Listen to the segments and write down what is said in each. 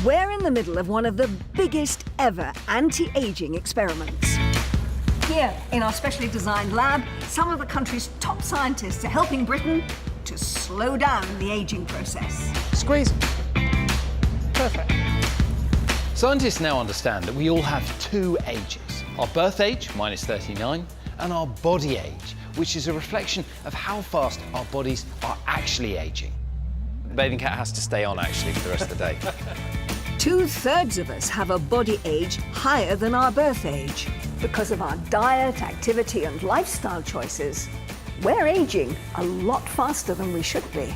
We're in the middle of one of the biggest ever anti-aging experiments. Here, in our specially designed lab, some of the country's top scientists are helping Britain to slow down the aging process. Squeeze. Perfect. Scientists now understand that we all have two ages. Our birth age, -39, and our body age, which is a reflection of how fast our bodies are actually aging. The bathing cat has to stay on, actually, for the rest of the day. 2/3 of us have a body age higher than our birth age. Because of our diet, activity and lifestyle choices, we're aging a lot faster than we should be.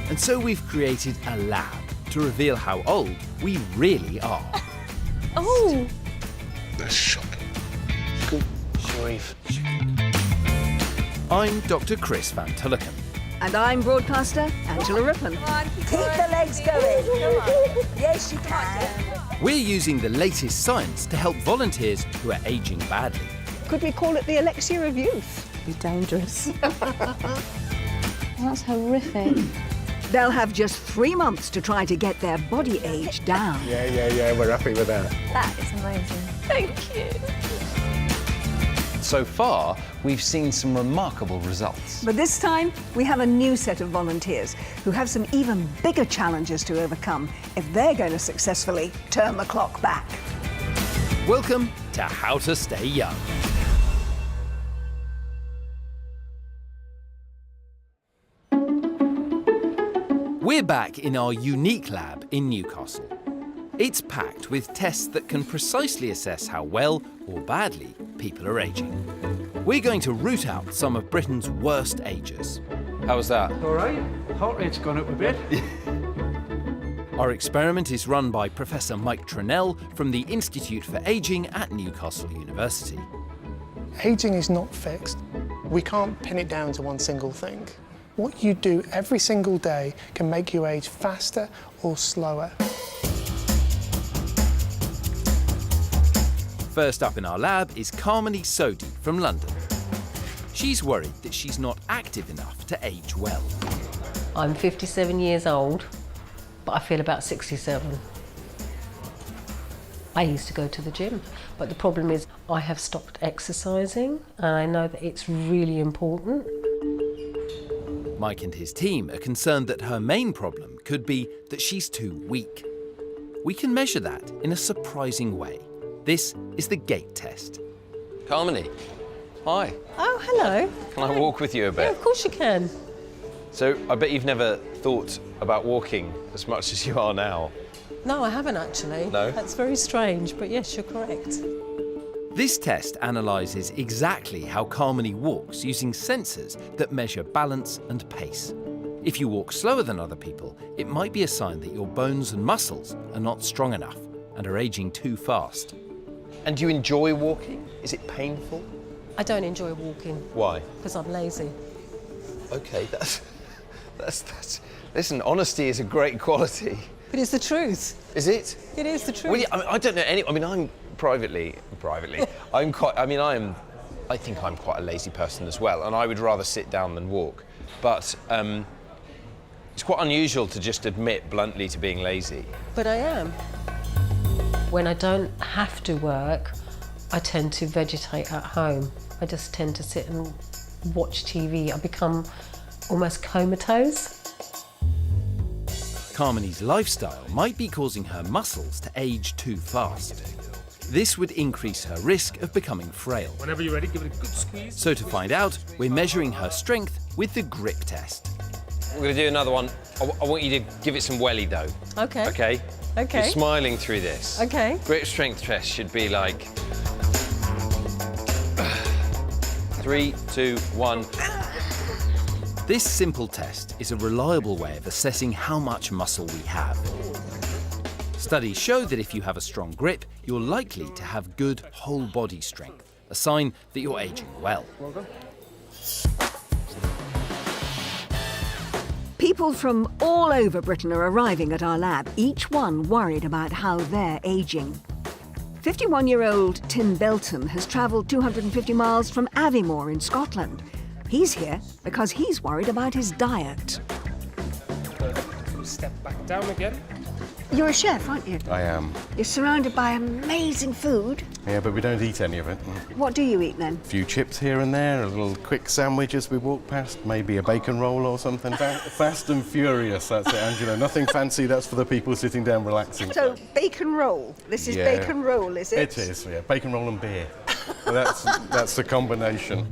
And so we've created a lab to reveal how old we really are. Oh! That's shocking. Good, Sharif. I'm Dr. Chris Van Tulloken. And I'm broadcaster Angela Rippon. Keep the legs going. Yes, you can. We're using the latest science to help volunteers who are aging badly. Could we call it the elixir of youth? Be dangerous. That's horrific. They'll have just 3 months to try to get their body age down. Yeah, we're happy with that. That is amazing. Thank you. So far, we've seen some remarkable results. But this time, we have a new set of volunteers who have some even bigger challenges to overcome if they're going to successfully turn the clock back. Welcome to How to Stay Young. We're back in our unique lab in Newcastle. It's packed with tests that can precisely assess how well or badly people are aging. We're going to root out some of Britain's worst agers. How was that? All right. Heart rate's gone up a bit. Our experiment is run by Professor Mike Trennell from the Institute for Aging at Newcastle University. Ageing is not fixed. We can't pin it down to one single thing. What you do every single day can make you age faster or slower. First up in our lab is Carmony Sodhi from London. She's worried that she's not active enough to age well. I'm 57 years old, but I feel about 67. I used to go to the gym, but the problem is I have stopped exercising, and I know that it's really important. Mike and his team are concerned that her main problem could be that she's too weak. We can measure that in a surprising way. This is the gait test. Carmony, hi. Oh, hello. Can I walk with you a bit? Yeah, of course you can. So, I bet you've never thought about walking as much as you are now. No, I haven't actually. No? That's very strange, but yes, you're correct. This test analyses exactly how Carmony walks using sensors that measure balance and pace. If you walk slower than other people, it might be a sign that your bones and muscles are not strong enough and are aging too fast. And do you enjoy walking? Is it painful? I don't enjoy walking. Why? Because I'm lazy. Okay, that's... Listen, honesty is a great quality. But it's the truth. Is it? It is the truth. Well, yeah, I don't know any... I mean, I'm privately, I'm quite... I mean, I think I'm quite a lazy person as well, and I would rather sit down than walk. But it's quite unusual to just admit bluntly to being lazy. But I am. When I don't have to work, I tend to vegetate at home. I just tend to sit and watch TV. I become almost comatose. Carmony's lifestyle might be causing her muscles to age too fast. This would increase her risk of becoming frail. Whenever you're ready, give it a good squeeze. So to find out, we're measuring her strength with the grip test. We're going to do another one. I want you to give it some welly though. Okay. Okay? Okay. You're smiling through this. Okay. Grip strength test should be like 3, 2, 1. This simple test is a reliable way of assessing how much muscle we have. Studies show that if you have a strong grip, you're likely to have good whole body strength, a sign that you're aging well. Well done. People from all over Britain are arriving at our lab, each one worried about how they're aging. 51-year-old Tim Belton has travelled 250 miles from Aviemore in Scotland. He's here because he's worried about his diet. Step back down again. You're a chef, aren't you? I am. You're surrounded by amazing food. Yeah, but we don't eat any of it. What do you eat then? A few chips here and there, a little quick sandwich as we walk past, maybe a bacon roll or something. Fast and furious, that's it, Angela. Nothing fancy, that's for the people sitting down relaxing. So, bacon roll. This is Yeah. bacon roll, is it? It is, yeah. Bacon roll and beer. That's the combination.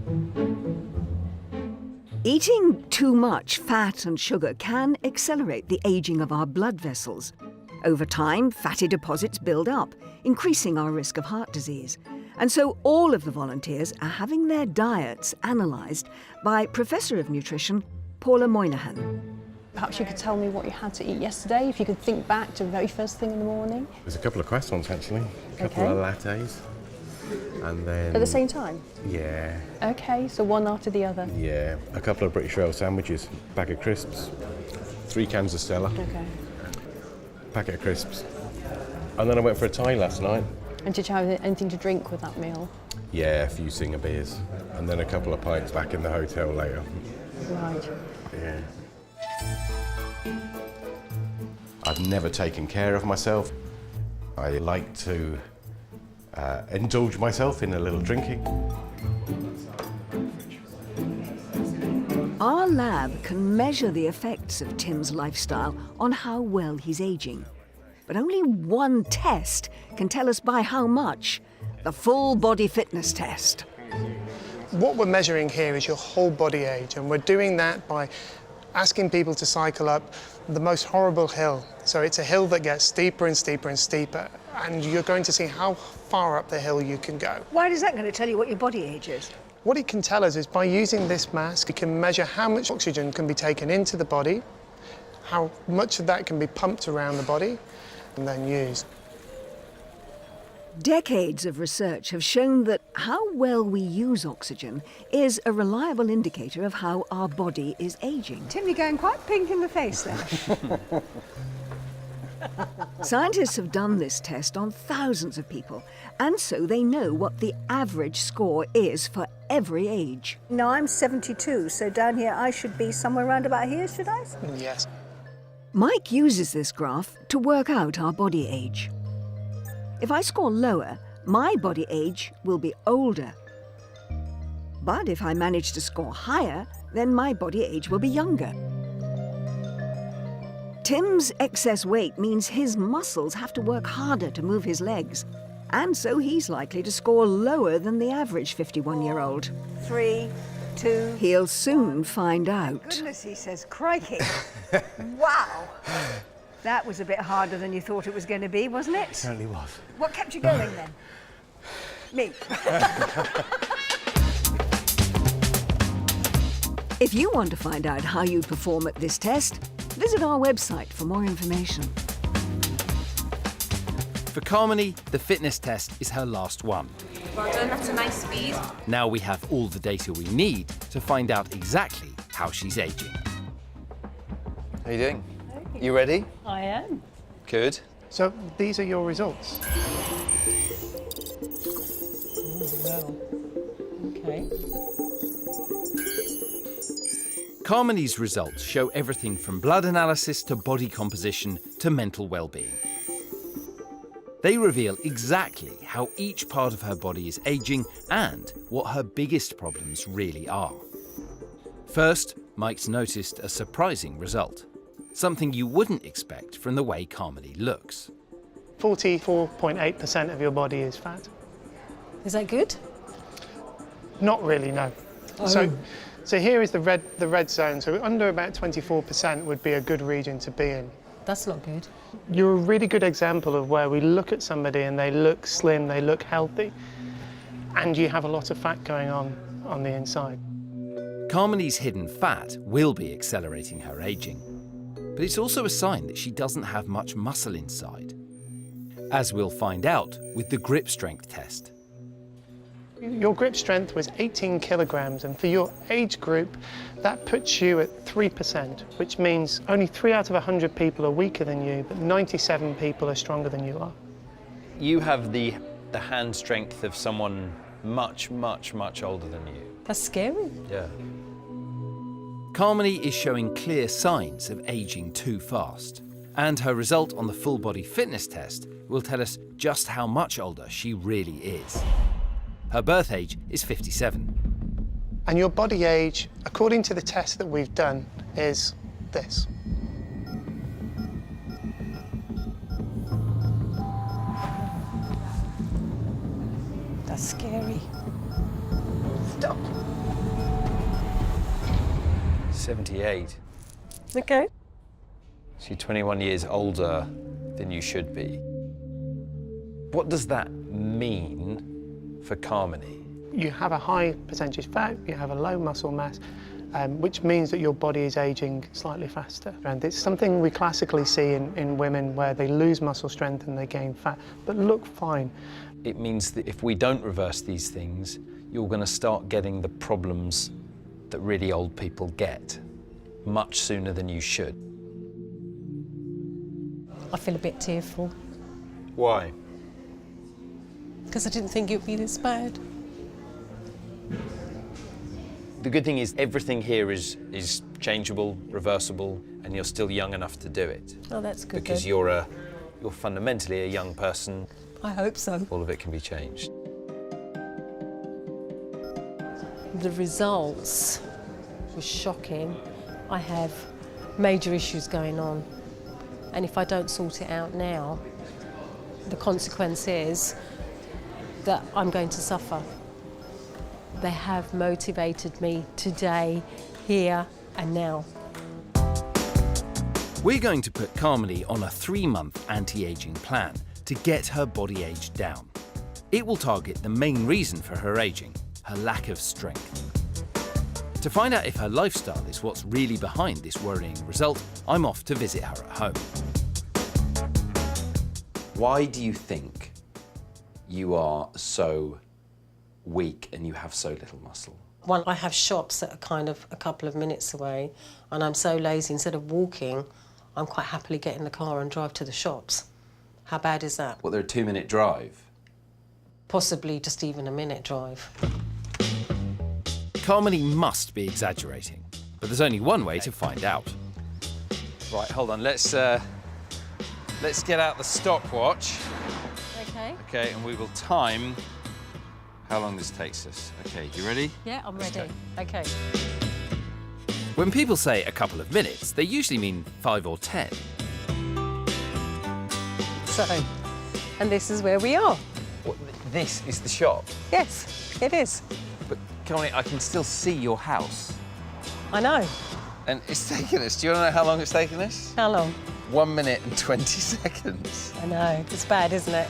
Eating too much fat and sugar can accelerate the aging of our blood vessels. Over time, fatty deposits build up, increasing our risk of heart disease. And so all of the volunteers are having their diets analysed by Professor of Nutrition Paula Moynihan. Perhaps you could tell me what you had to eat yesterday, if you could think back to the very first thing in the morning. There's a couple of croissants, actually. A couple Okay. of lattes. And then... At the same time? Yeah, Okay, so one after the other. yeah. A couple of British Rail sandwiches, bag of crisps, 3 cans of Stella, Okay. packet of crisps. And then I went for a Thai last night. And did you have anything to drink with that meal? Yeah, a few Singer beers. And then a couple of pints back in the hotel later. Right. Yeah. I've never taken care of myself. I like to indulge myself in a little drinking. Our lab can measure the effects of Tim's lifestyle on how well he's aging. But only one test can tell us by how much: the full body fitness test. What we're measuring here is your whole body age, and we're doing that by asking people to cycle up the most horrible hill. So it's a hill that gets steeper and steeper and steeper, and you're going to see how far up the hill you can go. Why is that going to tell you what your body age is? What it can tell us is by using this mask, it can measure how much oxygen can be taken into the body, how much of that can be pumped around the body, and then used. Decades of research have shown that how well we use oxygen is a reliable indicator of how our body is aging. Tim, you're going quite pink in the face there. Scientists have done this test on thousands of people, and so they know what the average score is for every age. Now, I'm 72, so down here I should be somewhere around about here, should I? Yes. Mike uses this graph to work out our body age. If I score lower, my body age will be older. But if I manage to score higher, then my body age will be younger. Tim's excess weight means his muscles have to work harder to move his legs, and so he's likely to score lower than the average 51-year-old. 3, 2. He'll soon find out. Goodness, he says, crikey. Wow. That was a bit harder than you thought it was going to be, wasn't it? It certainly was. What kept you going then? Me. If you want to find out how you perform at this test, visit our website for more information. For Carmony, the fitness test is her last one. Well done, that's a nice speed. Now we have all the data we need to find out exactly how she's aging. How you doing? You ready? I am. Good. So these are your results. Well, okay. Carmony's results show everything from blood analysis to body composition to mental well-being. They reveal exactly how each part of her body is aging and what her biggest problems really are. First, Mike's noticed a surprising result. Something you wouldn't expect from the way Carmony looks. 44.8% of your body is fat. Is that good? Not really, no. So here is the red zone. So under about 24% would be a good region to be in. That's not good. You're a really good example of where we look at somebody and they look slim, they look healthy, and you have a lot of fat going on the inside. Carmony's hidden fat will be accelerating her aging. But it's also a sign that she doesn't have much muscle inside, as we'll find out with the grip strength test. Your grip strength was 18 kilograms, and for your age group, that puts you at 3%, which means only 3 out of 100 people are weaker than you, but 97 people are stronger than you are. You have the hand strength of someone much, much, much older than you. That's scary. Yeah. Carmony is showing clear signs of aging too fast. And her result on the full body fitness test will tell us just how much older she really is. Her birth age is 57. And your body age, according to the test that we've done, is this. That's scary. Stop. 78. Okay. So you're 21 years older than you should be. What does that mean for Carmony? You have a high percentage fat, you have a low muscle mass, which means that your body is aging slightly faster. And it's something we classically see in women where they lose muscle strength and they gain fat, but look fine. It means that if we don't reverse these things, you're going to start getting the problems that really old people get much sooner than you should. I feel a bit tearful Why? because I didn't think it would be this bad. The good thing is everything here is changeable, reversible, and you're still young enough to do it. Oh, that's good. Because then. you're fundamentally a young person. I hope so. All of it can be changed. The results were shocking. I have major issues going on, and if I don't sort it out now, the consequence is that I'm going to suffer. They have motivated me today, here and now. We're going to put Carmony on a 3-month anti-aging plan to get her body age down. It will target the main reason for her aging, her lack of strength. To find out if her lifestyle is what's really behind this worrying result, I'm off to visit her at home. Why do you think you are so weak and you have so little muscle? Well, I have shops that are kind of a couple of minutes away, and I'm so lazy, instead of walking, I'm quite happily get in the car and drive to the shops. How bad is that? Well, they're a 2-minute drive. Possibly just even a minute drive. Carmony must be exaggerating, but there's only one way to find out. Right, hold on. Let's get out the stopwatch. Okay. Okay, and we will time how long this takes us. Okay, you ready? Yeah, I'm ready. Okay. When people say a couple of minutes, they usually mean 5 or 10. So, and this is where we are. What, this is the shop? Yes, it is. But, Carmony, I can still see your house. I know. And it's taken us, do you want to know how long it's taken us? How long? 1 minute and 20 seconds. I know. It's bad, isn't it?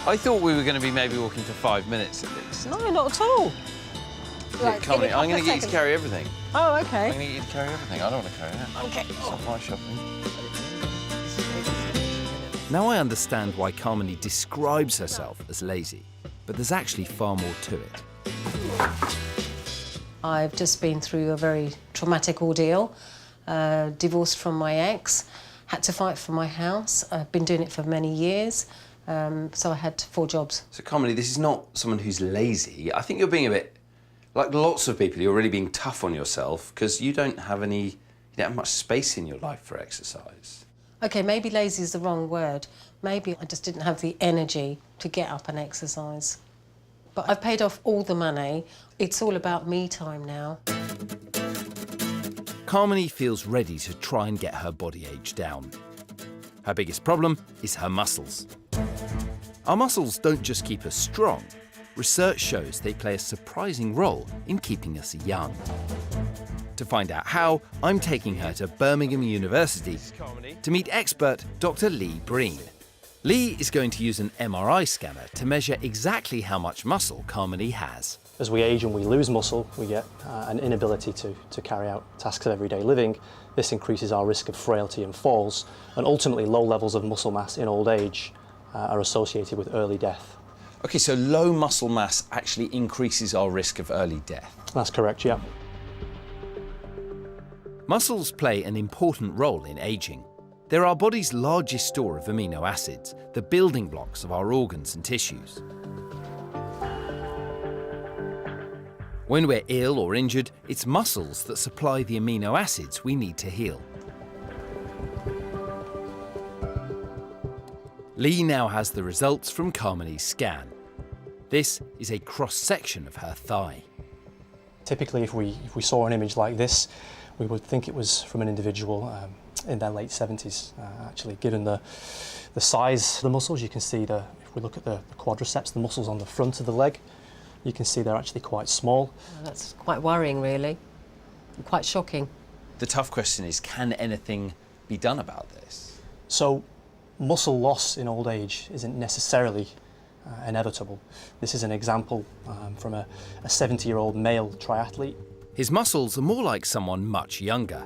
I thought we were going to be maybe walking for 5 minutes at least. No, not at all. Right, Carmony, I'm going to get you to seconds. carry everything. Oh, I'm okay. going to get you to carry everything. I don't want to carry that. Okay. It's not my shopping. Now I understand why Carmony describes herself as lazy, but there's actually far more to it. I've just been through a very traumatic ordeal, divorced from my ex, had to fight for my house. I've been doing it for many years, so I had 4 jobs. So, Carmony, this is not someone who's lazy. I think you're being a bit, like lots of people, you're really being tough on yourself because you don't have much space in your life for exercise. OK, maybe lazy is the wrong word. Maybe I just didn't have the energy to get up and exercise. But I've paid off all the money. It's all about me time now. Carmony feels ready to try and get her body age down. Her biggest problem is her muscles. Our muscles don't just keep us strong. Research shows they play a surprising role in keeping us young. To find out how, I'm taking her to Birmingham University to meet expert Dr. Lee Breen. Lee is going to use an MRI scanner to measure exactly how much muscle Carmony has. As we age and we lose muscle, we get an inability to carry out tasks of everyday living. This increases our risk of frailty and falls, and ultimately low levels of muscle mass in old age are associated with early death. OK, so low muscle mass actually increases our risk of early death. That's correct, yeah. Muscles play an important role in aging. They're our body's largest store of amino acids, the building blocks of our organs and tissues. When we're ill or injured, it's muscles that supply the amino acids we need to heal. Lee now has the results from Carmony's scan. This is a cross-section of her thigh. Typically, if we saw an image like this, we would think it was from an individual in their late 70s. Actually, given the size of the muscles, you can see if we look at the quadriceps, the muscles on the front of the leg, you can see they're actually quite small. That's quite worrying, really. Quite shocking. The tough question is, can anything be done about this? So, muscle loss in old age isn't necessarily inevitable. This is an example from a 70-year-old male triathlete. His muscles are more like someone much younger.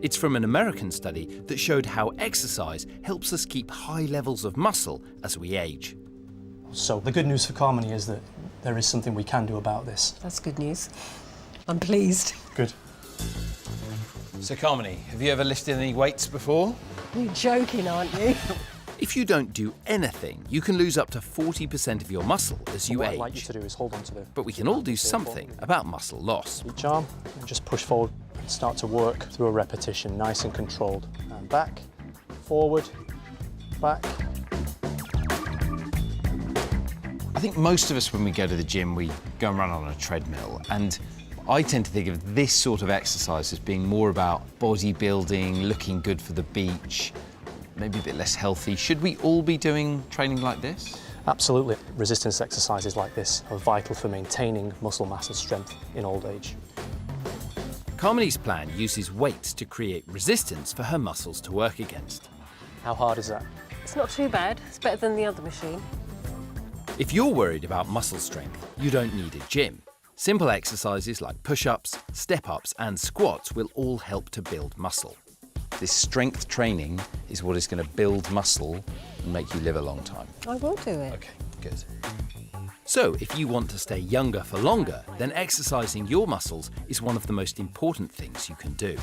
It's from an American study that showed how exercise helps us keep high levels of muscle as we age. So the good news for Carmony is that there is something we can do about this. That's good news. I'm pleased. Good. So Carmony, have you ever lifted any weights before? You're joking, aren't you? If you don't do anything, you can lose up to 40% of your muscle as you What age. I'd like you to do is hold on to the... But we can all do something about muscle loss. Each arm, and just push forward and start to work through a repetition, nice and controlled. And back, forward, back. I think most of us, when we go to the gym, we go and run on a treadmill, and I tend to think of this sort of exercise as being more about bodybuilding, looking good for the beach, maybe a bit less healthy. Should we all be doing training like this? Absolutely. Resistance exercises like this are vital for maintaining muscle mass and strength in old age. Carmony's plan uses weights to create resistance for her muscles to work against. How hard is that? It's not too bad. It's better than the other machine. If you're worried about muscle strength, you don't need a gym. Simple exercises like push-ups, step-ups and squats will all help to build muscle. This strength training is what is going to build muscle and make you live a long time. I will do it. Okay, good. So, if you want to stay younger for longer, then exercising your muscles is one of the most important things you can do.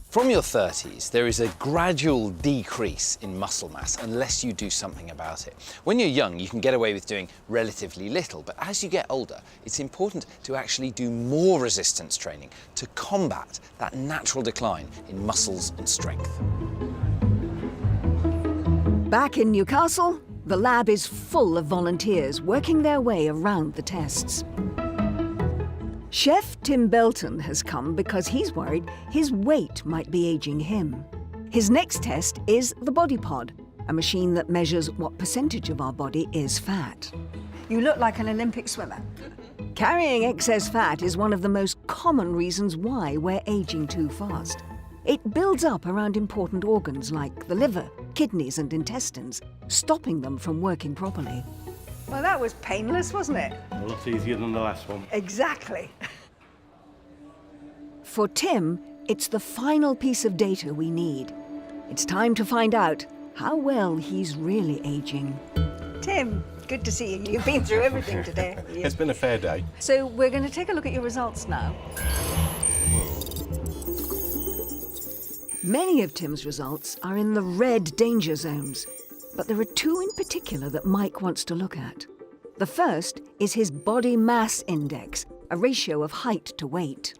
From your 30s, there is a gradual decrease in muscle mass unless you do something about it. When you're young, you can get away with doing relatively little, but as you get older, it's important to actually do more resistance training to combat that natural decline in muscles and strength. Back in Newcastle, the lab is full of volunteers working their way around the tests. Chef Tim Belton has come because he's worried his weight might be aging him. His next test is the Body Pod, a machine that measures what percentage of our body is fat. You look like an Olympic swimmer. Carrying excess fat is one of the most common reasons why we're aging too fast. It builds up around important organs like the liver, kidneys and intestines, stopping them from working properly. Well, that was painless, wasn't it? A lot easier than the last one. Exactly. For Tim, it's the final piece of data we need. It's time to find out how well he's really aging. Tim, good to see you. You've been through everything today. It's been a fair day. So we're going to take a look at your results now. Many of Tim's results are in the red danger zones, but there are two in particular that Mike wants to look at. The first is his body mass index, a ratio of height to weight.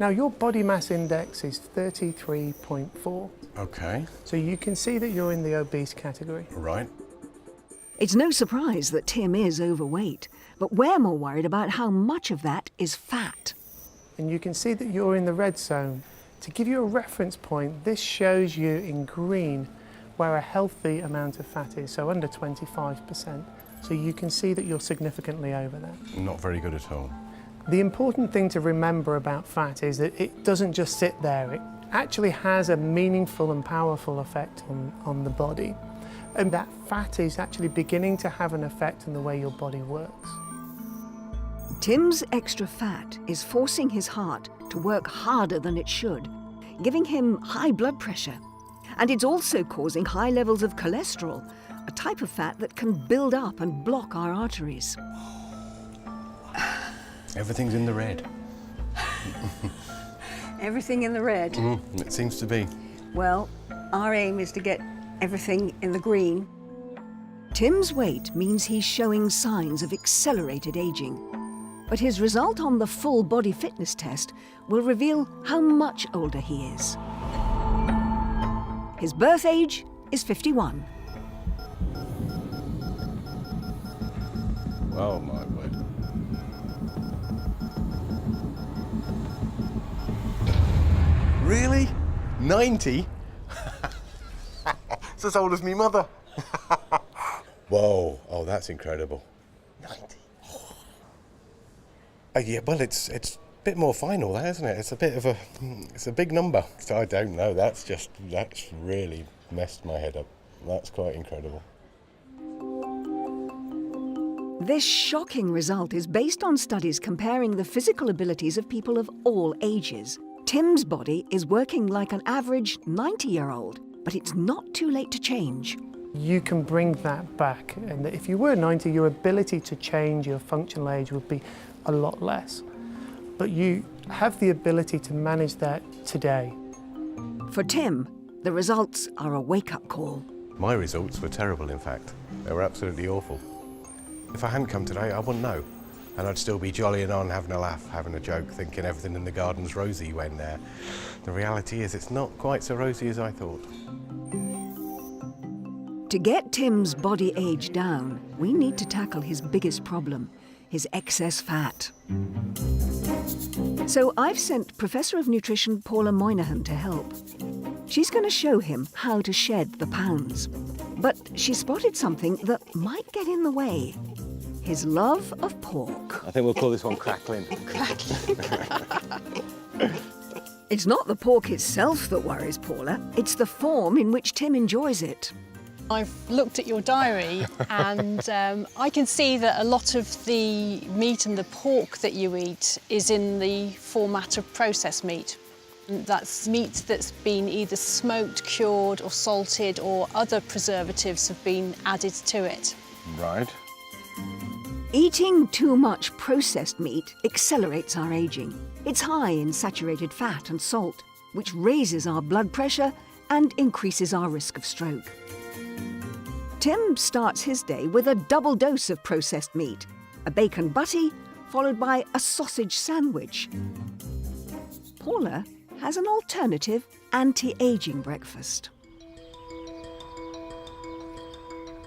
Now, your body mass index is 33.4. Okay. So you can see that you're in the obese category. Right. It's no surprise that Tim is overweight, but we're more worried about how much of that is fat. And you can see that you're in the red zone. To give you a reference point, this shows you in green where a healthy amount of fat is, so under 25%. So you can see that you're significantly over that. Not very good at all. The important thing to remember about fat is that it doesn't just sit there. It actually has a meaningful and powerful effect on the body. And that fat is actually beginning to have an effect on the way your body works. Tim's extra fat is forcing his heart to work harder than it should, giving him high blood pressure. And it's also causing high levels of cholesterol, a type of fat that can build up and block our arteries. Everything's in the red. Everything in the red. It seems to be. Well, our aim is to get everything in the green. Tim's weight means he's showing signs of accelerated aging. But his result on the full body fitness test will reveal how much older he is. His birth age is 51. Oh my word. Really? 90? It's as old as me mother. Whoa, oh, that's incredible. 90. Yeah, well, it's a bit more final, that, isn't it? It's a big number. So I don't know, that's really messed my head up. That's quite incredible. This shocking result is based on studies comparing the physical abilities of people of all ages. Tim's body is working like an average 90-year-old, but it's not too late to change. You can bring that back, and if you were 90, your ability to change your functional age would be a lot less. But you have the ability to manage that today. For Tim, the results are a wake-up call. My results were terrible, in fact. They were absolutely awful. If I hadn't come today, I wouldn't know. And I'd still be jollying on, having a laugh, having a joke, thinking everything in the garden's rosy when the reality is it's not quite so rosy as I thought. To get Tim's body age down, we need to tackle his biggest problem, his excess fat. So I've sent Professor of Nutrition Paula Moynihan to help. She's going to show him how to shed the pounds. But she spotted something that might get in the way. His love of pork. I think we'll call this one crackling. It's not the pork itself that worries Paula, it's the form in which Tim enjoys it. I've looked at your diary and I can see that a lot of the meat and the pork that you eat is in the format of processed meat. That's meat that's been either smoked, cured or salted, or other preservatives have been added to it. Right. Eating too much processed meat accelerates our aging. It's high in saturated fat and salt, which raises our blood pressure and increases our risk of stroke. Tim starts his day with a double dose of processed meat, a bacon butty, followed by a sausage sandwich. Paula has an alternative anti-aging breakfast.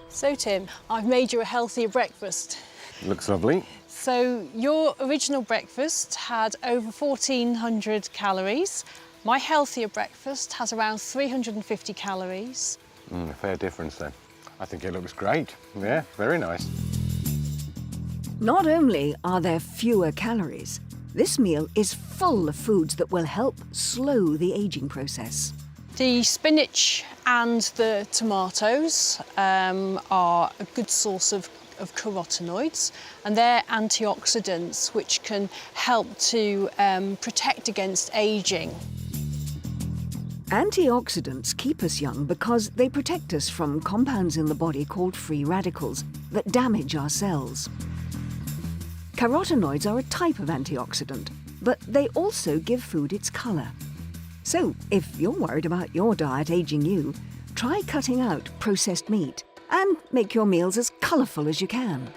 So Tim, I've made you a healthier breakfast. Looks lovely. So your original breakfast had over 1,400 calories. My healthier breakfast has around 350 calories. A fair difference then. I think it looks great. Yeah, very nice. Not only are there fewer calories, this meal is full of foods that will help slow the aging process. The spinach and the tomatoes are a good source of carotenoids, and they're antioxidants which can help to protect against aging. Antioxidants keep us young because they protect us from compounds in the body called free radicals that damage our cells. Carotenoids are a type of antioxidant, but they also give food its colour. So, if you're worried about your diet aging you, try cutting out processed meat and make your meals as colourful as you can.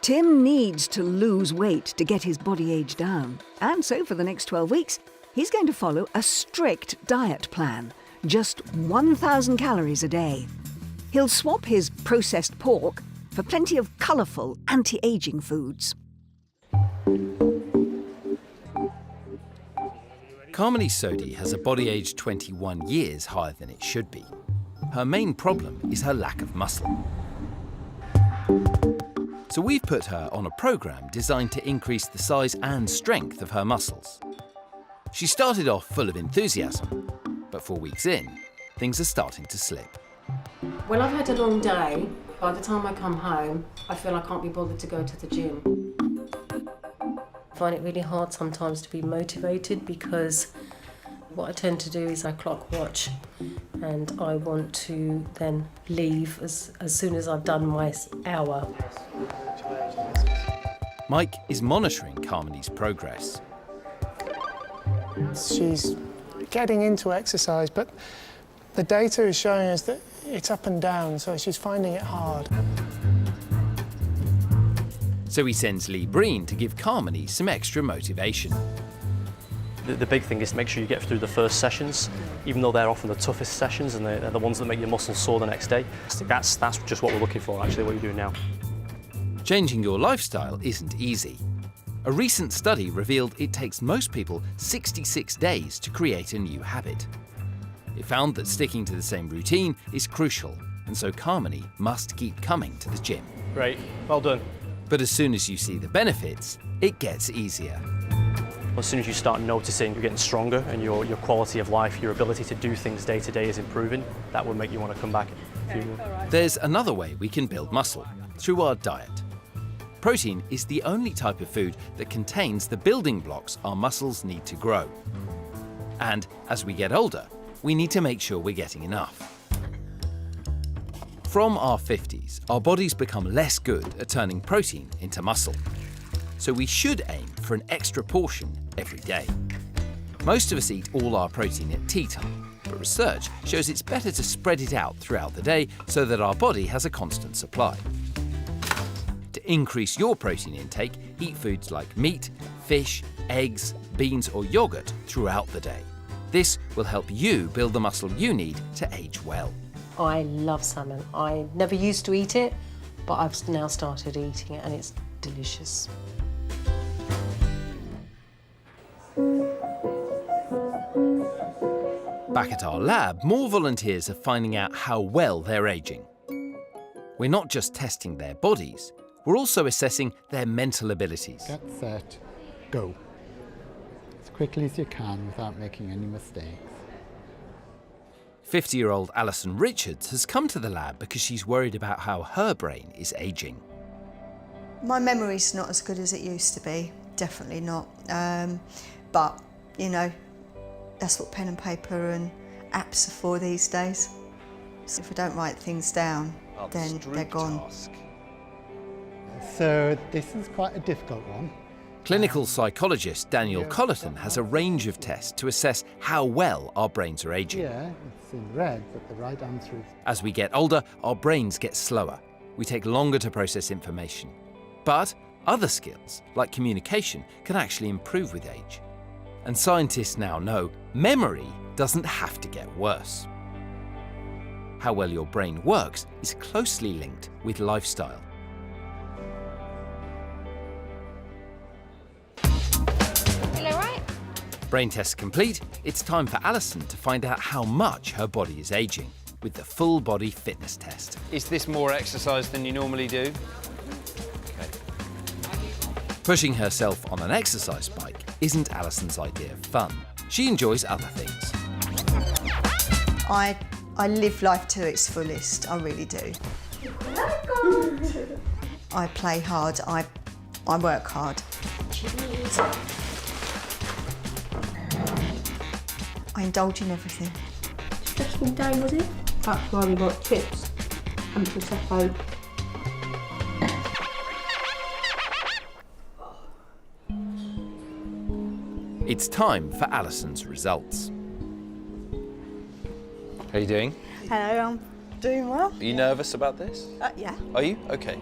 Tim needs to lose weight to get his body age down, and so for the next 12 weeks, he's going to follow a strict diet plan, just 1,000 calories a day. He'll swap his processed pork for plenty of colourful anti-aging foods. Carmody Sodhi has a body age 21 years higher than it should be. Her main problem is her lack of muscle. So we've put her on a programme designed to increase the size and strength of her muscles. She started off full of enthusiasm, but 4 weeks in, things are starting to slip. When I've had a long day, by the time I come home, I feel I can't be bothered to go to the gym. I find it really hard sometimes to be motivated because what I tend to do is I clock watch and I want to then leave as soon as I've done my hour. Mike is monitoring Carmony's progress. She's getting into exercise, but the data is showing us that it's up and down, so she's finding it hard. So he sends Lee Breen to give Carmony some extra motivation. The big thing is to make sure you get through the first sessions, even though they're often the toughest sessions and they're the ones that make your muscles sore the next day. That's just what we're looking for, actually, what you're doing now. Changing your lifestyle isn't easy. A recent study revealed it takes most people 66 days to create a new habit. It found that sticking to the same routine is crucial, and so Carmony must keep coming to the gym. Great, well done. But as soon as you see the benefits, it gets easier. As soon as you start noticing you're getting stronger and your quality of life, your ability to do things day to day is improving, that will make you want to come back. There's another way we can build muscle, through our diet. Protein is the only type of food that contains the building blocks our muscles need to grow. And as we get older, we need to make sure we're getting enough. From our 50s, our bodies become less good at turning protein into muscle. So we should aim for an extra portion every day. Most of us eat all our protein at tea time, but research shows it's better to spread it out throughout the day so that our body has a constant supply. To increase your protein intake, eat foods like meat, fish, eggs, beans or yogurt throughout the day. This will help you build the muscle you need to age well. I love salmon. I never used to eat it, but I've now started eating it and it's delicious. Back at our lab, more volunteers are finding out how well they're aging. We're not just testing their bodies, we're also assessing their mental abilities. Get set, go. As quickly as you can without making any mistakes. 50-year-old Alison Richards has come to the lab because she's worried about how her brain is aging. My memory's not as good as it used to be, definitely not. But, you know, that's what pen and paper and apps are for these days. So if I don't write things down, then they're gone. So this is quite a difficult one. Clinical psychologist Daniel Collerton has a range of tests to assess how well our brains are aging. Yeah, it's in red, but the right answer is... As we get older, our brains get slower. We take longer to process information. But other skills, like communication, can actually improve with age. And scientists now know memory doesn't have to get worse. How well your brain works is closely linked with lifestyle. Hello, right? Brain test complete, it's time for Alison to find out how much her body is aging with the full body fitness test. Is this more exercise than you normally do? Pushing herself on an exercise bike isn't Alison's idea of fun. She enjoys other things. I live life to its fullest, I really do. I play hard, I work hard. I indulge in everything. Stressful day, was it? That's why we got chips and Prosecco. It's time for Alison's results. How are you doing? Hello, I'm doing well. Are you nervous about this? Yeah. Are you? Okay.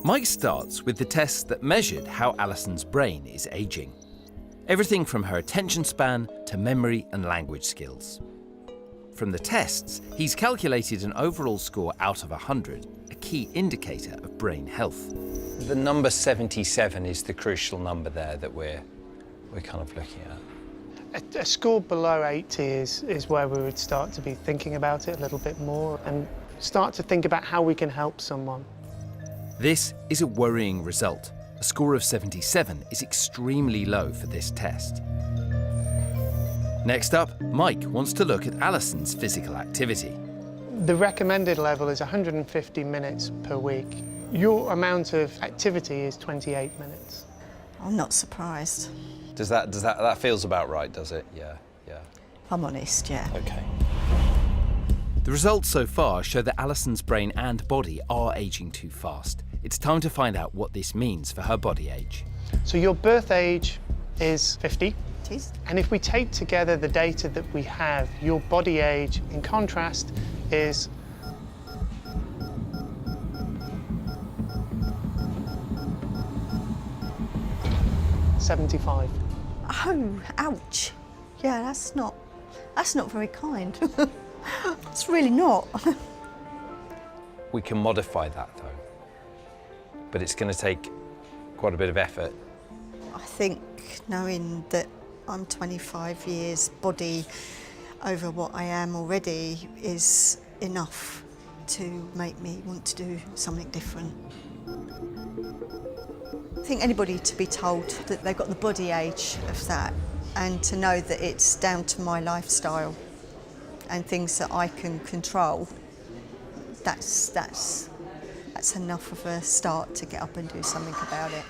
Mike starts with the tests that measured how Alison's brain is aging. Everything from her attention span to memory and language skills. From the tests, he's calculated an overall score out of 100, a key indicator of brain health. The number 77 is the crucial number there that we're kind of looking at. A score below 80 is where we would start to be thinking about it a little bit more and start to think about how we can help someone. This is a worrying result. A score of 77 is extremely low for this test. Next up, Mike wants to look at Alison's physical activity. The recommended level is 150 minutes per week. Your amount of activity is 28 minutes. I'm not surprised. That feels about right, does it? Yeah. If I'm honest, yeah. Okay. The results so far show that Alison's brain and body are aging too fast. It's time to find out what this means for her body age. So your birth age is 50. It is. And if we take together the data that we have, your body age, in contrast, is 75. Oh, ouch. Yeah, that's not very kind. It's really not. We can modify that though, but it's going to take quite a bit of effort. I think knowing that I'm 25 years body over what I am already is enough to make me want to do something different. I think anybody to be told that they've got the body age of that and to know that it's down to my lifestyle and things that I can control, that's enough of a start to get up and do something about it.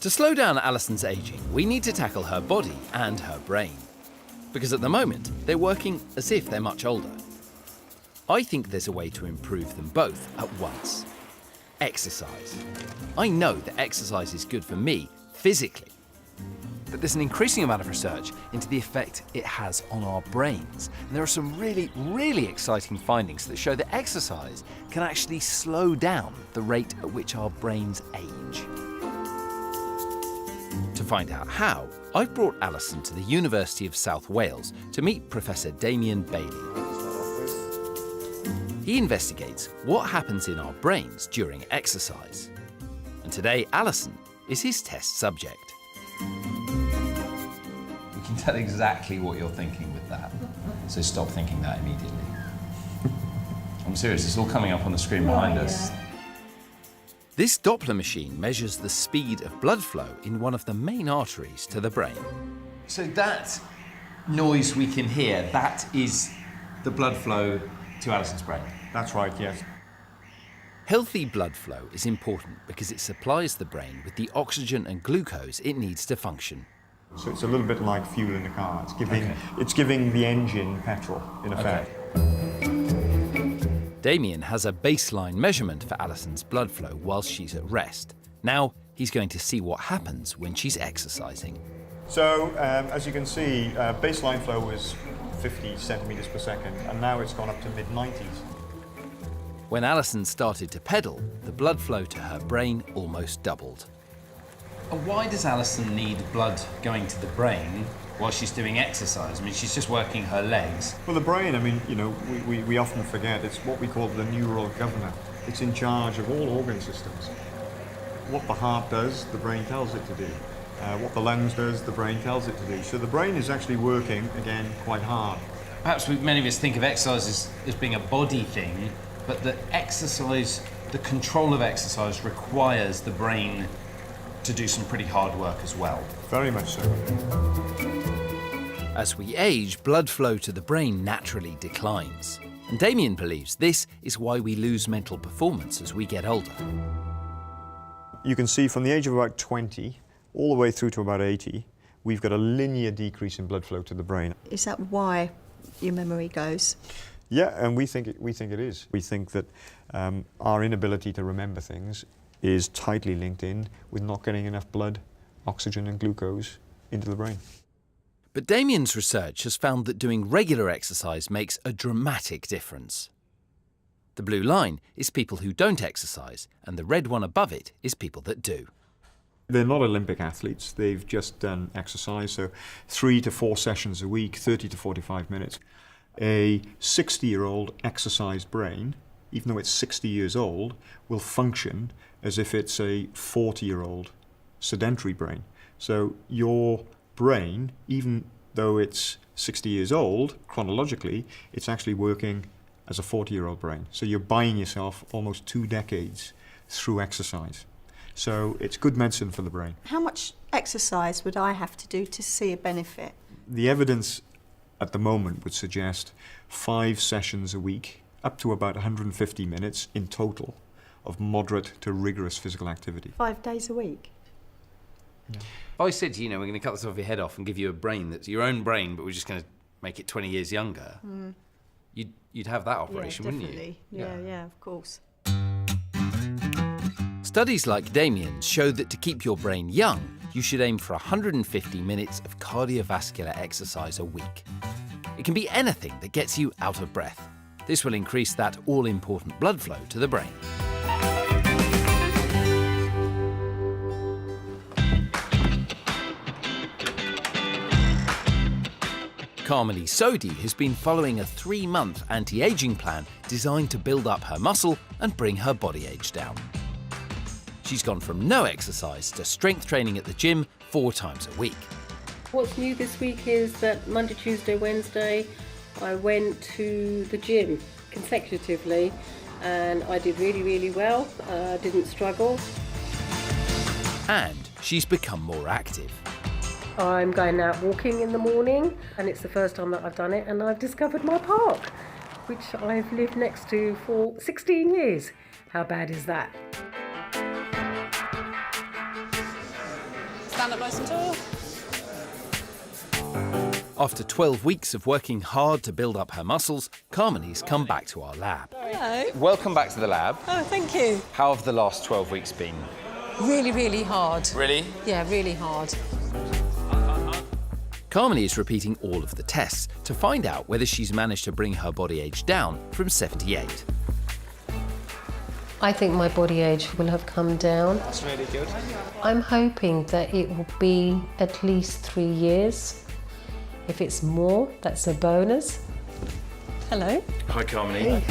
To slow down Alison's ageing, we need to tackle her body and her brain. Because at the moment, they're working as if they're much older. I think there's a way to improve them both at once. Exercise. I know that exercise is good for me, physically. But there's an increasing amount of research into the effect it has on our brains. And there are some really, really exciting findings that show that exercise can actually slow down the rate at which our brains age. To find out how, I've brought Alison to the University of South Wales to meet Professor Damien Bailey. He investigates what happens in our brains during exercise. And today, Alison is his test subject. We can tell exactly what you're thinking with that, so stop thinking that immediately. I'm serious, it's all coming up on the screen behind us. This Doppler machine measures the speed of blood flow in one of the main arteries to the brain. So that noise we can hear, that is the blood flow to Alison's brain? That's right, yes. Healthy blood flow is important because it supplies the brain with the oxygen and glucose it needs to function. So it's a little bit like fuel in the car. It's giving the engine petrol, in effect. Damien has a baseline measurement for Alison's blood flow whilst she's at rest. Now he's going to see what happens when she's exercising. So, as you can see, baseline flow was 50 centimetres per second, and now it's gone up to mid-90s. When Alison started to pedal, the blood flow to her brain almost doubled. And why does Alison need blood going to the brain while she's doing exercise? I mean, she's just working her legs. Well, the brain, I mean, you know, we often forget, it's what we call the neural governor. It's in charge of all organ systems. What the heart does, the brain tells it to do. What the lungs does, the brain tells it to do. So the brain is actually working, again, quite hard. Perhaps many of us think of exercise as being a body thing, but the exercise, the control of exercise requires the brain to do some pretty hard work as well. Very much so. As we age, blood flow to the brain naturally declines. And Damien believes this is why we lose mental performance as we get older. You can see from the age of about 20 all the way through to about 80, we've got a linear decrease in blood flow to the brain. Is that why your memory goes? Yeah, and we think it is. We think that our inability to remember things is tightly linked in with not getting enough blood, oxygen and glucose into the brain. But Damien's research has found that doing regular exercise makes a dramatic difference. The blue line is people who don't exercise, and the red one above it is people that do. They're not Olympic athletes, they've just done exercise, so 3 to 4 sessions a week, 30 to 45 minutes. A 60-year-old exercised brain, even though it's 60 years old, will function as if it's a 40-year-old sedentary brain. So your brain, even though it's 60 years old, chronologically, it's actually working as a 40-year-old brain. So you're buying yourself almost 2 decades through exercise. So it's good medicine for the brain. How much exercise would I have to do to see a benefit? The evidence at the moment would suggest 5 sessions a week, up to about 150 minutes in total of moderate to rigorous physical activity. 5 days a week? Yeah. If I said to you, we're going to cut this off your head off and give you a brain that's your own brain, but we're just going to make it 20 years younger, you'd have that operation, wouldn't you? Yeah, of course. Studies like Damien's show that to keep your brain young, you should aim for 150 minutes of cardiovascular exercise a week. It can be anything that gets you out of breath. This will increase that all-important blood flow to the brain. Carmely Sodhi has been following a 3-month anti-aging plan designed to build up her muscle and bring her body age down. She's gone from no exercise to strength training at the gym 4 times a week. What's new this week is that Monday, Tuesday, Wednesday, I went to the gym consecutively and I did really, really well. Didn't struggle. And she's become more active. I'm going out walking in the morning and it's the first time that I've done it, and I've discovered my park, which I've lived next to for 16 years. How bad is that? Stand up nice and tall. After 12 weeks of working hard to build up her muscles, Carmely's come back to our lab. Hello. Welcome back to the lab. Oh, thank you. How have the last 12 weeks been? Really, really hard. Really? Yeah, really hard. Carmely is repeating all of the tests to find out whether she's managed to bring her body age down from 78. I think my body age will have come down. That's really good. I'm hoping that it will be at least 3 years. If it's more, that's a bonus. Hello. Hi, Carmely.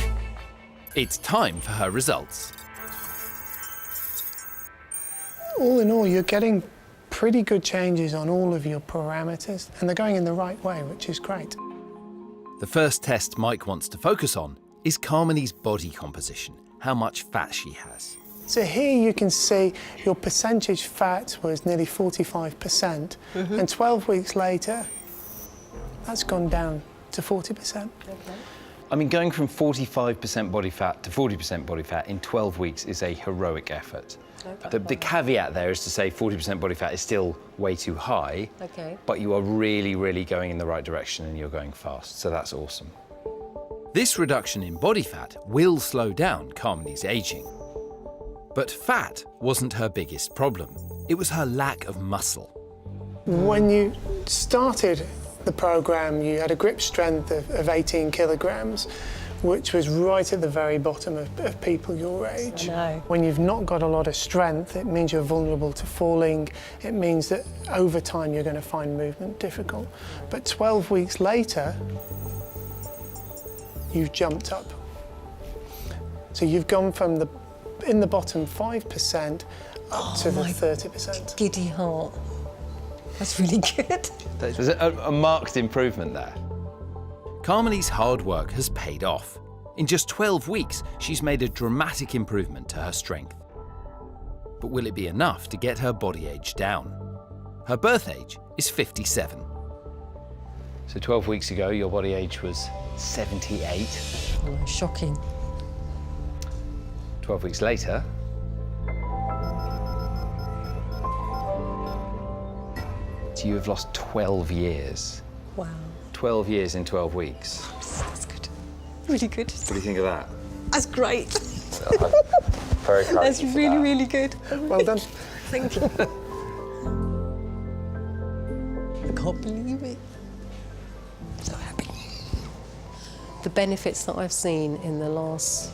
It's time for her results. All in all, you're getting pretty good changes on all of your parameters, and they're going in the right way, which is great. The first test Mike wants to focus on is Carmely's body composition, how much fat she has. So here you can see your percentage fat was nearly 45%, and 12 weeks later, that's gone down to 40%. I mean, going from 45% body fat to 40% body fat in 12 weeks is a heroic effort. Okay. The caveat there is to say 40% body fat is still way too high, Okay. but you are really, really going in the right direction and you're going fast, so that's awesome. This reduction in body fat will slow down Carmely's aging. But fat wasn't her biggest problem. It was her lack of muscle. When you started the programme, you had a grip strength of 18 kilograms, which was right at the very bottom of people your age. I know. When you've not got a lot of strength, it means you're vulnerable to falling. It means that over time you're going to find movement difficult. But 12 weeks later, you've jumped up. So you've gone from in the bottom 5% up to the 30%. Giddy heart. That's really good. There's a marked improvement there. Carmely's hard work has paid off. In just 12 weeks, she's made a dramatic improvement to her strength. But will it be enough to get her body age down? Her birth age is 57. So 12 weeks ago, your body age was 78. Oh, shocking. 12 weeks later, so you have lost 12 years. Wow. 12 years in 12 weeks. That's good. Really good. What do you think of that? That's great. Very proud. That's really, really good. Well done. Thank you. I can't believe it. So happy. The benefits that I've seen in the last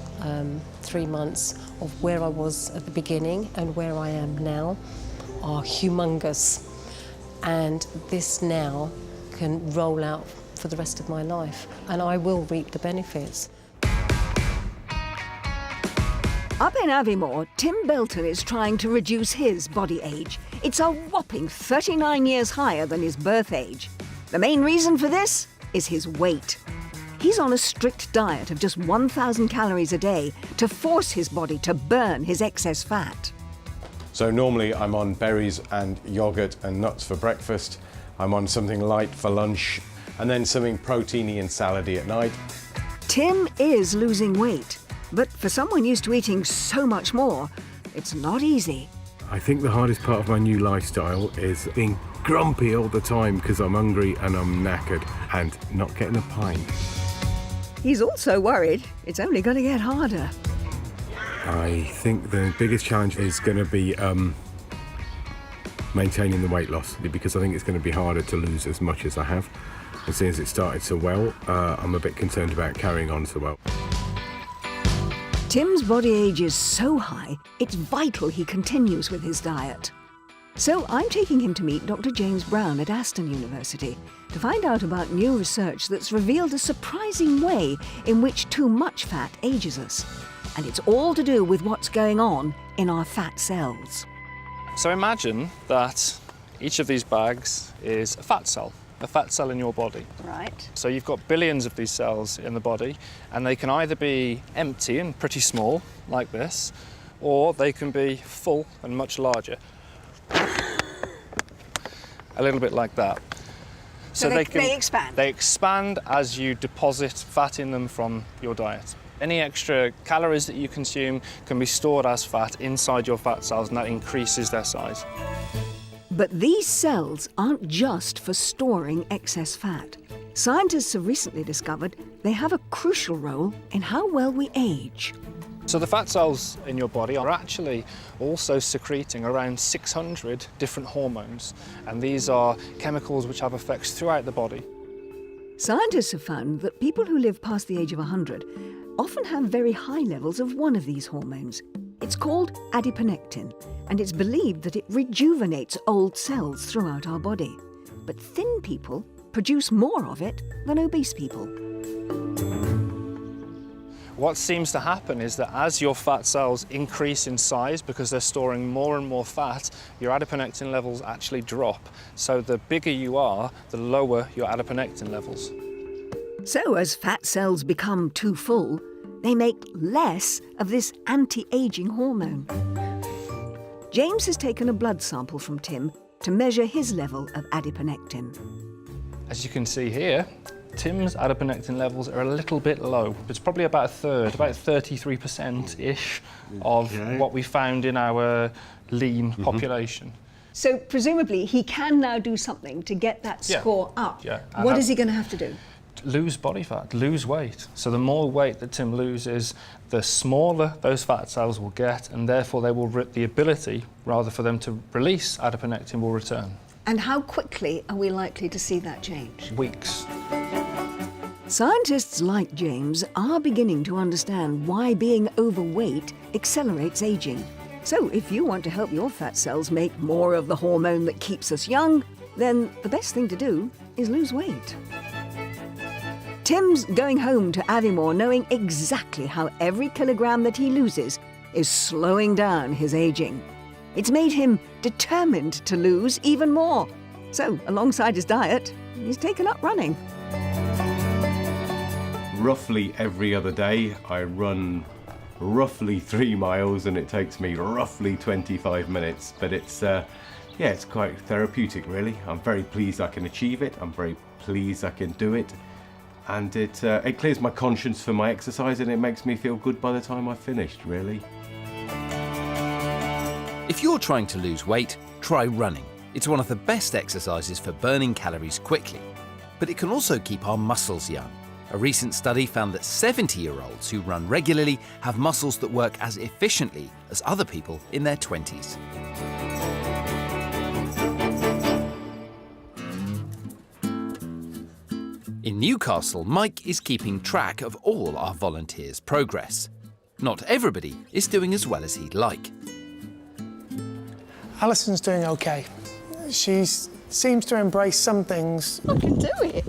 3 months of where I was at the beginning and where I am now are humongous. And this now can roll out for the rest of my life, and I will reap the benefits. Up in Aviemore, Tim Belton is trying to reduce his body age. It's a whopping 39 years higher than his birth age. The main reason for this is his weight. He's on a strict diet of just 1,000 calories a day to force his body to burn his excess fat. So normally I'm on berries and yogurt and nuts for breakfast. I'm on something light for lunch, and then something proteiny and salady at night. Tim is losing weight, but for someone used to eating so much more, it's not easy. I think the hardest part of my new lifestyle is being grumpy all the time because I'm hungry and I'm knackered and not getting a pint. He's also worried it's only going to get harder. I think the biggest challenge is going to be maintaining the weight loss, because I think it's going to be harder to lose as much as I have. And since it started so well, I'm a bit concerned about carrying on so well. Tim's body age is so high, it's vital he continues with his diet. So I'm taking him to meet Dr. James Brown at Aston University to find out about new research that's revealed a surprising way in which too much fat ages us. And it's all to do with what's going on in our fat cells. So imagine that each of these bags is a fat cell in your body. Right. So you've got billions of these cells in the body, and they can either be empty and pretty small, like this, or they can be full and much larger. A little bit like that. So they expand? They expand as you deposit fat in them from your diet. Any extra calories that you consume can be stored as fat inside your fat cells, and that increases their size. But these cells aren't just for storing excess fat. Scientists have recently discovered they have a crucial role in how well we age. So the fat cells in your body are actually also secreting around 600 different hormones, and these are chemicals which have effects throughout the body. Scientists have found that people who live past the age of 100 often have very high levels of one of these hormones. It's called adiponectin, and it's believed that it rejuvenates old cells throughout our body. But thin people produce more of it than obese people. What seems to happen is that as your fat cells increase in size because they're storing more and more fat, your adiponectin levels actually drop. So the bigger you are, the lower your adiponectin levels. So as fat cells become too full, they make less of this anti-aging hormone. James has taken a blood sample from Tim to measure his level of adiponectin. As you can see here, Tim's adiponectin levels are a little bit low. It's probably about a third, about 33%-ish of what we found in our lean population. So presumably he can now do something to get that score up. Yeah. What is he going to have to do? Lose body fat, lose weight. So the more weight that Tim loses, the smaller those fat cells will get, and therefore they will the ability, rather for them to release adiponectin, will return. And how quickly are we likely to see that change? Weeks. Scientists like James are beginning to understand why being overweight accelerates aging. So if you want to help your fat cells make more of the hormone that keeps us young, then the best thing to do is lose weight. Tim's going home to Aviemore knowing exactly how every kilogram that he loses is slowing down his aging. It's made him determined to lose even more. So, alongside his diet, he's taken up running. Roughly every other day, I run roughly 3 miles, and it takes me roughly 25 minutes. But it's quite therapeutic, really. I'm very pleased I can achieve it. I'm very pleased I can do it. And it clears my conscience for my exercise, and it makes me feel good by the time I've finished, really. If you're trying to lose weight, try running. It's one of the best exercises for burning calories quickly. But it can also keep our muscles young. A recent study found that 70-year-olds who run regularly have muscles that work as efficiently as other people in their 20s. In Newcastle, Mike is keeping track of all our volunteers' progress. Not everybody is doing as well as he'd like. Alison's doing okay. She seems to embrace some things. I can do it.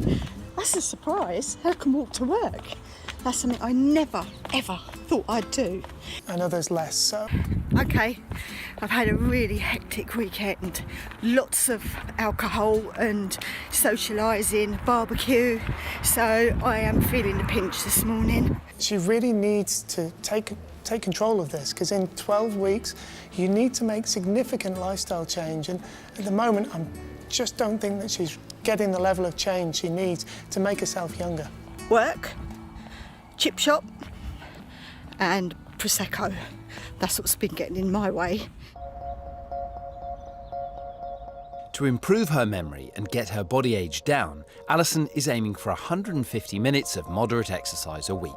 That's a surprise. I can walk to work. That's something I never, ever thought I'd do. And others less so. OK, I've had a really hectic weekend. Lots of alcohol and socialising, barbecue, so I am feeling the pinch this morning. She really needs to take control of this, because in 12 weeks you need to make significant lifestyle change, and at the moment I just don't think that she's getting the level of change she needs to make herself younger. Work, chip shop and Prosecco. That's what's been getting in my way. To improve her memory and get her body age down, Alison is aiming for 150 minutes of moderate exercise a week.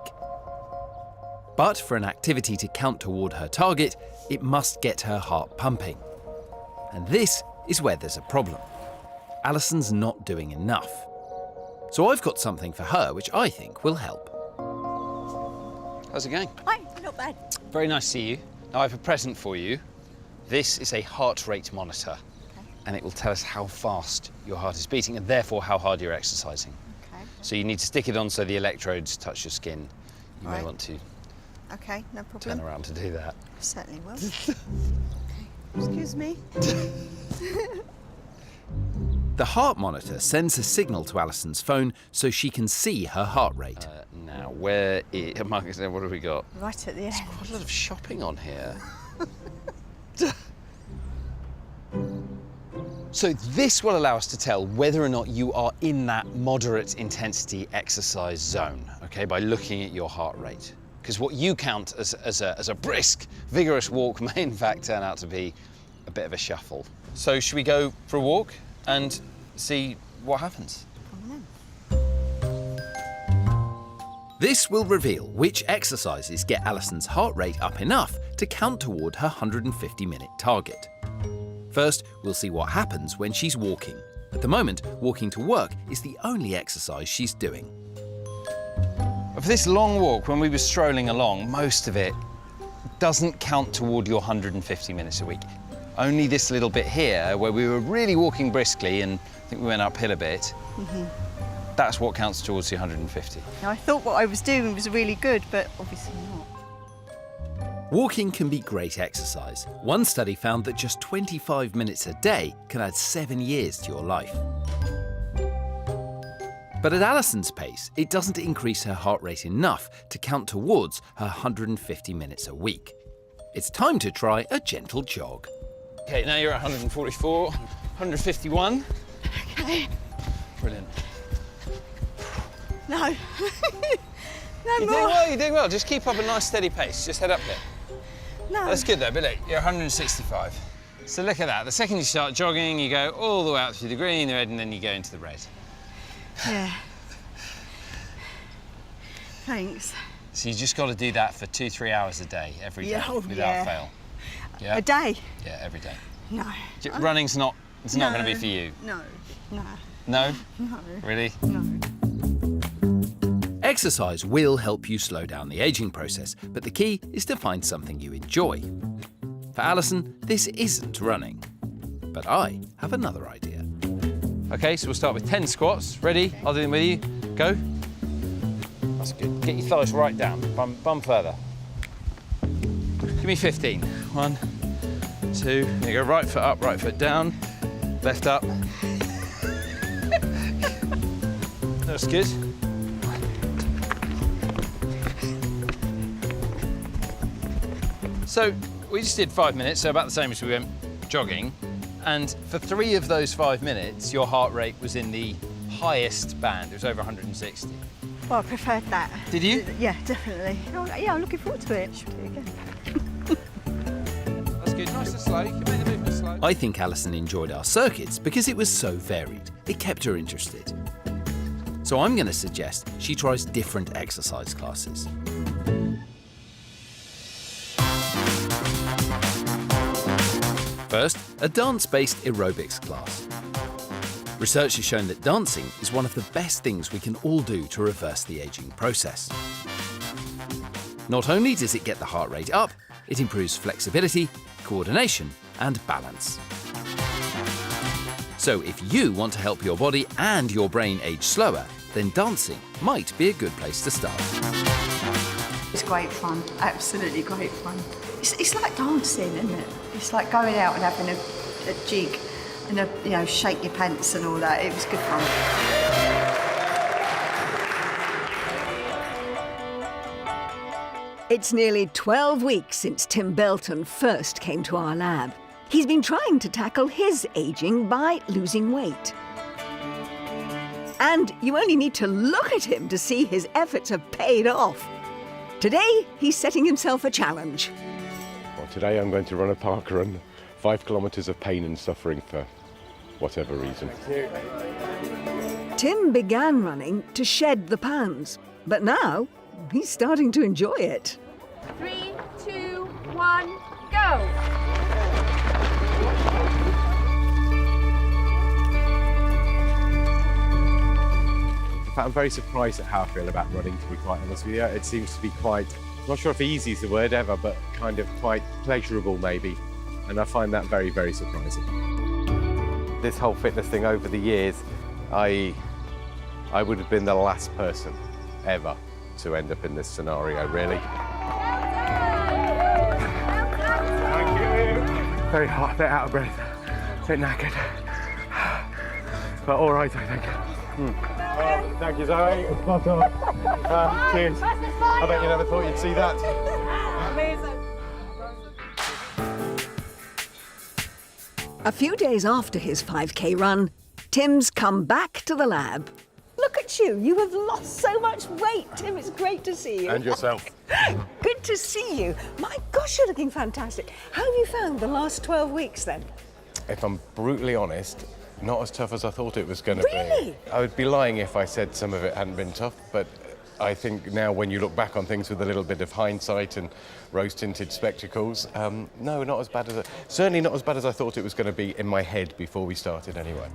But for an activity to count toward her target, it must get her heart pumping. And this is where there's a problem. Alison's not doing enough. So I've got something for her which I think will help. How's it going? Hi, not bad. Very nice to see you. Now I have a present for you. This is a heart rate monitor. and it will tell us how fast your heart is beating and therefore how hard you're exercising. Okay. So you need to stick it on so the electrodes touch your skin. You may Right. want to Okay, no problem. turn around to do that. Certainly will. Okay. Excuse me. The heart monitor sends a signal to Alison's phone so she can see her heart rate. Now, where is... Marcus, what have we got? Right at the end. Quite a lot of shopping on here. So this will allow us to tell whether or not you are in that moderate intensity exercise zone, okay, by looking at your heart rate. Because what you count as a brisk, vigorous walk may in fact turn out to be a bit of a shuffle. So should we go for a walk and see what happens? This will reveal which exercises get Alison's heart rate up enough to count toward her 150-minute target. First, we'll see what happens when she's walking. At the moment, walking to work is the only exercise she's doing. For this long walk, when we were strolling along, most of it doesn't count toward your 150 minutes a week. Only this little bit here, where we were really walking briskly and I think we went uphill a bit, that's what counts towards the 150. Now, I thought what I was doing was really good, but obviously not. Walking can be great exercise. One study found that just 25 minutes a day can add 7 years to your life. But at Alison's pace, it doesn't increase her heart rate enough to count towards her 150 minutes a week. It's time to try a gentle jog. Okay, now you're at 144, 151. Okay. Brilliant. No. No You're more. doing well, you're doing well. Just keep up a nice steady pace. Just head up there. No. That's good though, but look, you're 165. So look at that. The second you start jogging, you go all the way out through the green, the red, and then you go into the red. Yeah. Thanks. So you just got to do that for 2-3 hours a day, every day, Yeah, oh, without yeah. fail. Yeah? A day? Yeah, every day. No. Running's not, it's not going to be for you. No. No. No? No. Really? No. Exercise will help you slow down the aging process, but the key is to find something you enjoy. For Alison, this isn't running. But I have another idea. Okay, so we'll start with 10 squats. Ready? I'll do them with you. Go. That's good. Get your thighs right down. Bum further. Give me 15. 1, 2. There you go. Right foot up, right foot down. Left up. That's good. So we just did 5 minutes, so about the same as we went jogging. And for 3 of those 5 minutes, your heart rate was in the highest band. It was over 160. Well, I preferred that. Did you? Yeah, definitely. Oh, yeah, I'm looking forward to it. Should do it again. That's good. Nice and slow. You can make the movement slow. I think Alison enjoyed our circuits because it was so varied. It kept her interested. So I'm going to suggest she tries different exercise classes. First, a dance-based aerobics class. Research has shown that dancing is one of the best things we can all do to reverse the aging process. Not only does it get the heart rate up, it improves flexibility, coordination, and balance. So if you want to help your body and your brain age slower, then dancing might be a good place to start. It's great fun, absolutely great fun. It's like dancing, isn't it? It's like going out and having a jig and shake your pants and all that. It was good fun. It's nearly 12 weeks since Tim Belton first came to our lab. He's been trying to tackle his aging by losing weight. And you only need to look at him to see his efforts have paid off. Today, he's setting himself a challenge. Well, today I'm going to run a park run, 5 kilometres of pain and suffering for whatever reason. Tim began running to shed the pounds, but now he's starting to enjoy it. 3, 2, 1, go! I'm very surprised at how I feel about running, to be quite honest with you. It seems to be quite, I'm not sure if easy is the word ever, but kind of quite pleasurable maybe. And I find that very, very surprising. this whole fitness thing over the years, I would have been the last person ever to end up in this scenario, really. Thank you. Very hot, a bit out of breath, a bit knackered. But all right, I think. Thank you, Zoe. Spot on. Cheers. I bet you never thought you'd see that. A few days after his 5K run, Tim's come back to the lab. Look at you. You have lost so much weight, Tim. It's great to see you. And yourself. Good to see you. My gosh, you're looking fantastic. How have you found the last 12 weeks then? If I'm brutally honest, not as tough as I thought it was going to Really? be. I would be lying if I said some of it hadn't been tough, but I think now when you look back on things with a little bit of hindsight and rose-tinted spectacles, no, not as bad as certainly not as bad as I thought it was going to be in my head before we started anyway.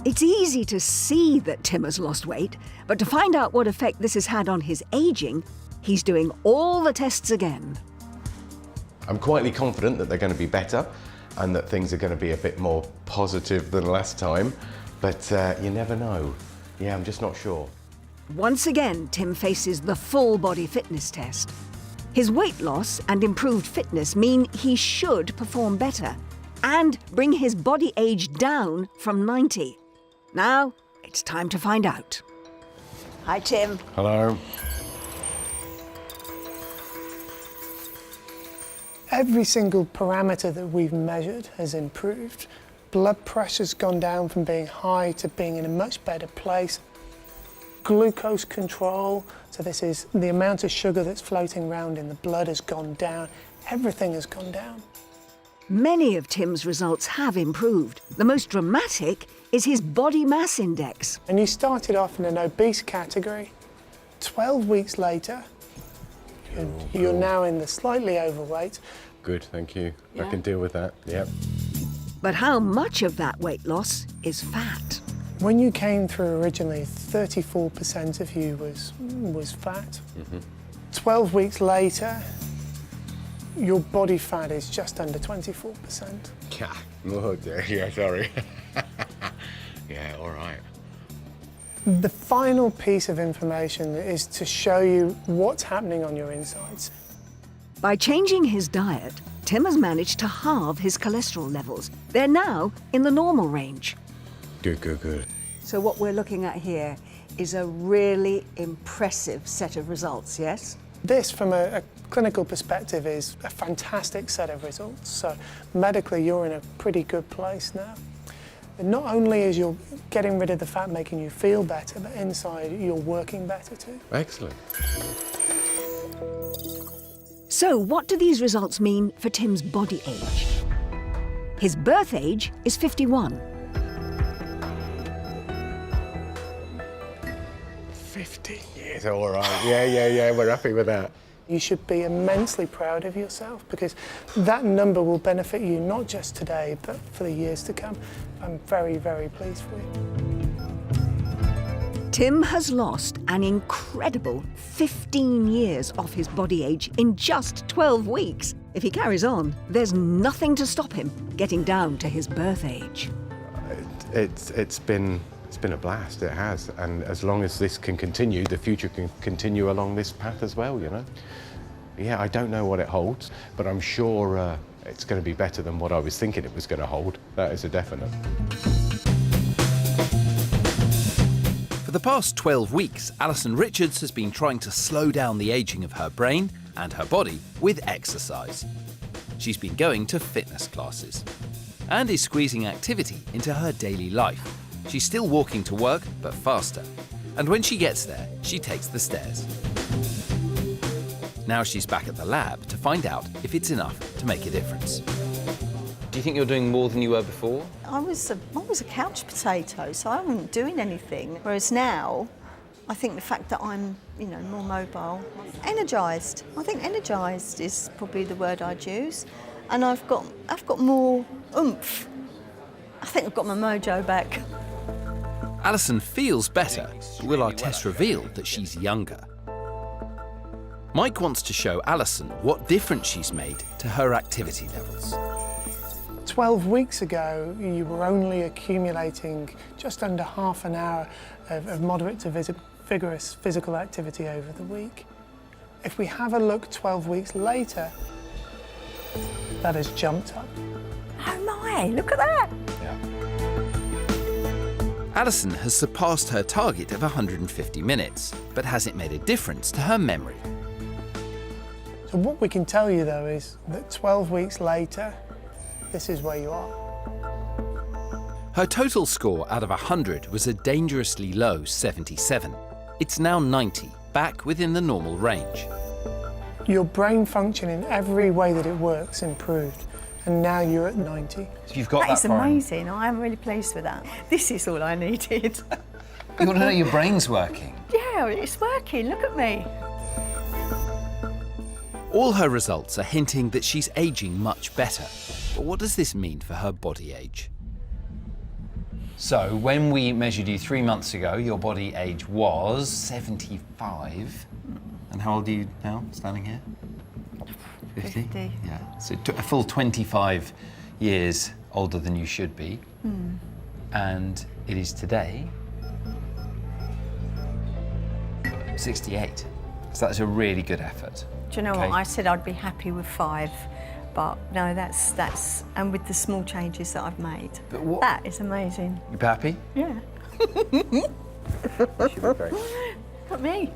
It's easy to see that Tim has lost weight, but to find out what effect this has had on his ageing, he's doing all the tests again. I'm quietly confident that they're going to be better and that things are going to be a bit more positive than last time, but you never know. Yeah, I'm just not sure. Once again, Tim faces the full body fitness test. His weight loss and improved fitness mean he should perform better and bring his body age down from 90. Now, it's time to find out. Hi, Tim. Hello. Every single parameter that we've measured has improved. Blood pressure's gone down from being high to being in a much better place. Glucose control, so this is the amount of sugar that's floating around in the blood, has gone down. Everything has gone down. Many of Tim's results have improved. The most dramatic is his body mass index. And you started off in an obese category. 12 weeks later, you're now in the slightly overweight. Good, thank you. Yeah. I can deal with that, yep. But how much of that weight loss is fat? When you came through originally, 34% of you was fat. 12 weeks later, your body fat is just under 24%. Yeah, oh dear, yeah, sorry. Yeah, all right. The final piece of information is to show you what's happening on your insides. By changing his diet, Tim has managed to halve his cholesterol levels. They're now in the normal range. Good, good, good. So what we're looking at here is a really impressive set of results, yes? This, from a clinical perspective, is a fantastic set of results. So medically, you're in a pretty good place now. And not only is you're getting rid of the fat making you feel better, but inside you're working better too. Excellent. So what do these results mean for Tim's body age? His birth age is 51. 15 years, all right. Yeah, we're happy with that. You should be immensely proud of yourself because that number will benefit you not just today, but for the years to come. I'm very, very pleased for you. Tim has lost an incredible 15 years off his body age in just 12 weeks. If he carries on, there's nothing to stop him getting down to his birth age. It's been a blast, it has. And as long as this can continue, the future can continue along this path as well, you know. Yeah, I don't know what it holds, but I'm sure it's going to be better than what I was thinking it was going to hold. That is a definite. For the past 12 weeks, Alison Richards has been trying to slow down the ageing of her brain and her body with exercise. She's been going to fitness classes and is squeezing activity into her daily life. She's still walking to work, but faster. And when she gets there, she takes the stairs. Now she's back at the lab to find out if it's enough to make a difference. Do you think you're doing more than you were before? I was a couch potato, so I wasn't doing anything. Whereas now, I think the fact that I'm, more mobile, energised. I think energised is probably the word I'd use, and I've got more oomph. I think I've got my mojo back. Alison feels better, but will our test reveal that she's younger? Mike wants to show Alison what difference she's made to her activity levels. 12 weeks ago, you were only accumulating just under half an hour of moderate to vigorous physical activity over the week. If we have a look 12 weeks later, that has jumped up. Oh my, look at that. Alison has surpassed her target of 150 minutes, but has it made a difference to her memory? So what we can tell you though is that 12 weeks later, this is where you are. Her total score out of 100 was a dangerously low 77. It's now 90, back within the normal range. Your brain function in every way that it works improved, and now you're at 90. You've got That is amazing. I am really pleased with that. This is all I needed. You want to know your brain's working? Yeah, it's working. Look at me. All her results are hinting that she's aging much better. But what does this mean for her body age? So, when we measured you 3 months ago, your body age was 75. And how old are you now, standing here? 50? Yeah. So, a full 25 years older than you should be. And it is today 68. So, that's a really good effort. Do you know what? I said I'd be happy with 5, but no, that's and with the small changes that I've made, that is amazing. You happy? Yeah. Should be great. Got me.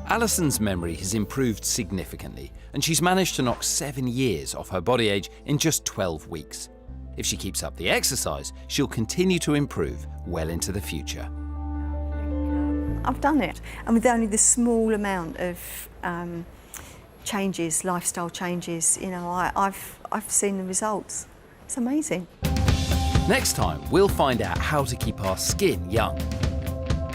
Alison's memory has improved significantly, and she's managed to knock 7 years off her body age in just 12 weeks. If she keeps up the exercise, she'll continue to improve well into the future. I've done it, and with only the small amount of changes, lifestyle changes, you know, I've seen the results. It's amazing. Next time, we'll find out how to keep our skin young.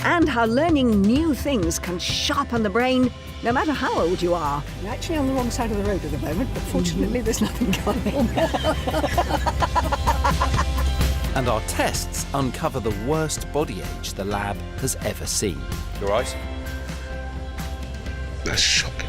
And how learning new things can sharpen the brain, no matter how old you are. I'm actually on the wrong side of the road at the moment, but fortunately there's nothing coming. And our tests uncover the worst body age the lab has ever seen. You all right? That's shocking.